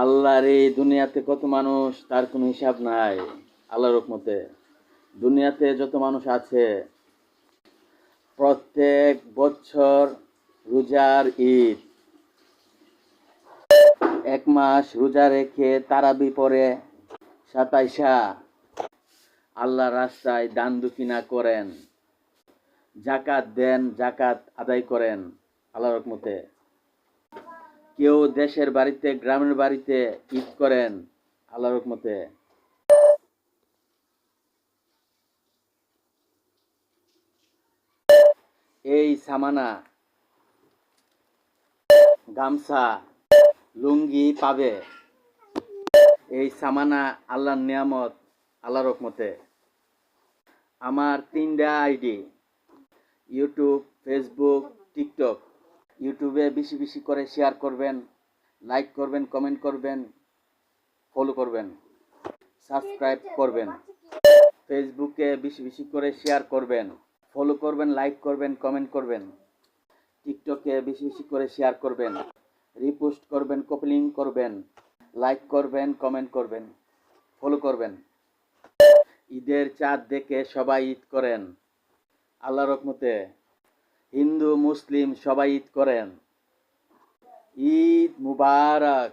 আল্লাহর এই দুনিয়াতে কত মানুষ তার কোনো হিসাব নাই। আল্লাহর রহমতে দুনিয়াতে যত মানুষ আছে প্রত্যেক বছর রোজার ঈদ, এক মাস রোজা রেখে তারাবি পরে 27 আল্লাহর রাস্তায় দান দক্ষিণা করেন, জাকাত দেন, জাকাত আদায় করেন আল্লাহর রহমতে। কেউ দেশের বাড়িতে গ্রামের বাড়িতে ঈদ করেন আল্লাহর রহমতে। এই সামানা, গামছা, লুঙ্গি পাবে, এই সামানা আল্লাহর নিয়ামত আল্লাহর রহমতে। আমার 3টা আইডি, ইউটিউব, ফেসবুক, টিকটক। ইউটিউবে বেশি বেশি করে শেয়ার করবেন, লাইক করবেন, কমেন্ট করবেন, ফলো করবেন, সাবস্ক্রাইব করবেন। ফেসবুকে বেশি বেশি করে শেয়ার করবেন, ফলো করবেন, লাইক করবেন, কমেন্ট করবেন। টিকটকে বেশি বেশি করে শেয়ার করবেন, রিপোস্ট করবেন, কপি লিঙ্ক করবেন, লাইক করবেন, কমেন্ট করবেন, ফলো করবেন। ঈদের চাঁদ দেখে সবাই ঈদ করেন আল্লাহর রহমতে। হিন্দু মুসলিম সবাই ঈদ করেন। ঈদ মুবারক।